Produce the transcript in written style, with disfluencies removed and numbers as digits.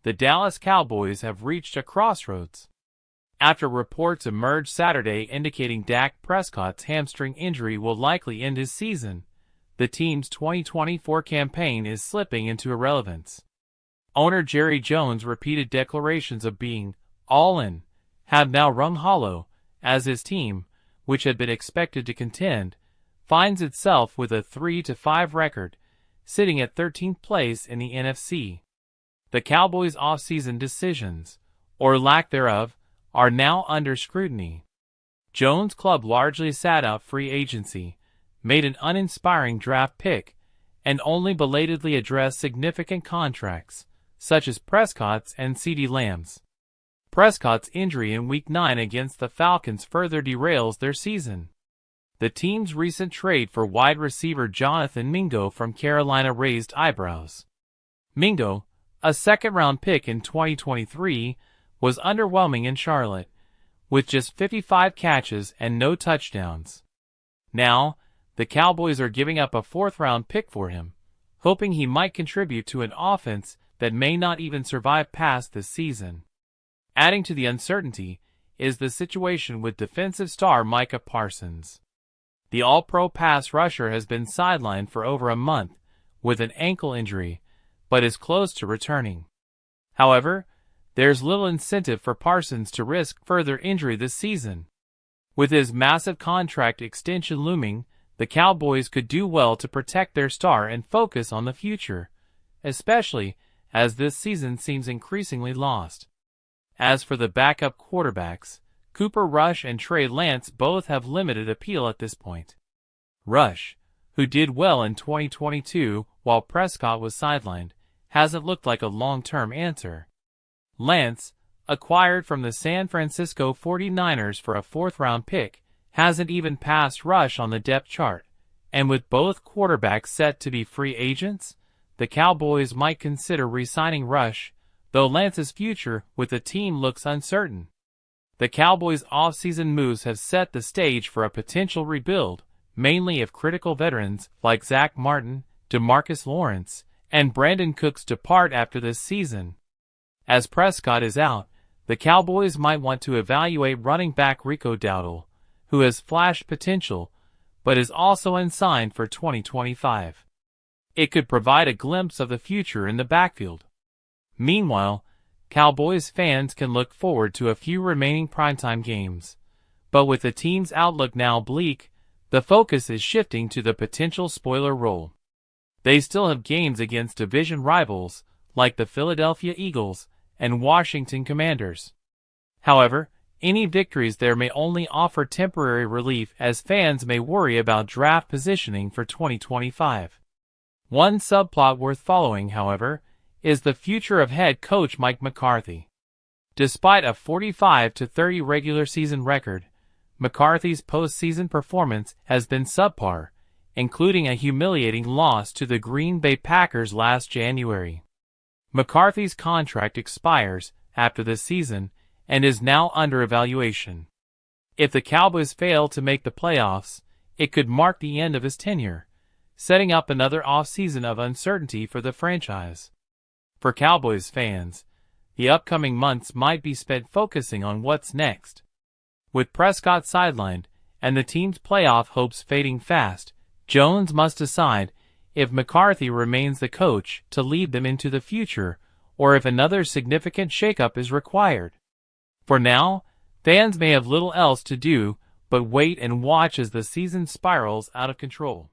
the Dallas Cowboys have reached a crossroads. After reports emerged Saturday indicating Dak Prescott's hamstring injury will likely end his season, the team's 2024 campaign is slipping into irrelevance. Owner Jerry Jones' repeated declarations of being all in have now rung hollow, as his team, which had been expected to contend, finds itself with a 3-5 record, sitting at 13th place in the NFC. The Cowboys' offseason decisions, or lack thereof, are now under scrutiny. Jones' club largely sat out free agency, made an uninspiring draft pick, and only belatedly addressed significant contracts, such as Prescott's and CeeDee Lamb's. Prescott's injury in Week 9 against the Falcons further derails their season. The team's recent trade for wide receiver Jonathan Mingo from Carolina raised eyebrows. Mingo, a second-round pick in 2023, was underwhelming in Charlotte, with just 55 catches and no touchdowns. Now, the Cowboys are giving up a fourth-round pick for him, hoping he might contribute to an offense that may not even survive past this season. Adding to the uncertainty is the situation with defensive star Micah Parsons. The All-Pro pass rusher has been sidelined for over a month with an ankle injury, but is close to returning. However, there's little incentive for Parsons to risk further injury this season. With his massive contract extension looming, the Cowboys could do well to protect their star and focus on the future, especially as this season seems increasingly lost. As for the backup quarterbacks, Cooper Rush and Trey Lance both have limited appeal at this point. Rush, who did well in 2022 while Prescott was sidelined, hasn't looked like a long-term answer. Lance, acquired from the San Francisco 49ers for a fourth-round pick, hasn't even passed Rush on the depth chart, and with both quarterbacks set to be free agents, the Cowboys might consider re-signing Rush, though Lance's future with the team looks uncertain. The Cowboys' offseason moves have set the stage for a potential rebuild, mainly if critical veterans like Zach Martin, DeMarcus Lawrence, and Brandon Cooks depart after this season. As Prescott is out, the Cowboys might want to evaluate running back Rico Dowdle, who has flashed potential, but is also unsigned for 2025. It could provide a glimpse of the future in the backfield. Meanwhile, Cowboys fans can look forward to a few remaining primetime games, but with the team's outlook now bleak, the focus is shifting to the potential spoiler role. They still have games against division rivals like the Philadelphia Eagles and Washington Commanders. However, any victories there may only offer temporary relief as fans may worry about draft positioning for 2025. One subplot worth following, however, is the future of head coach Mike McCarthy. Despite a 45-30 regular season record, McCarthy's postseason performance has been subpar, including a humiliating loss to the Green Bay Packers last January. McCarthy's contract expires after this season and is now under evaluation. If the Cowboys fail to make the playoffs, it could mark the end of his tenure, setting up another offseason of uncertainty for the franchise. For Cowboys fans, the upcoming months might be spent focusing on what's next. With Prescott sidelined and the team's playoff hopes fading fast, Jones must decide if McCarthy remains the coach to lead them into the future or if another significant shakeup is required. For now, fans may have little else to do but wait and watch as the season spirals out of control.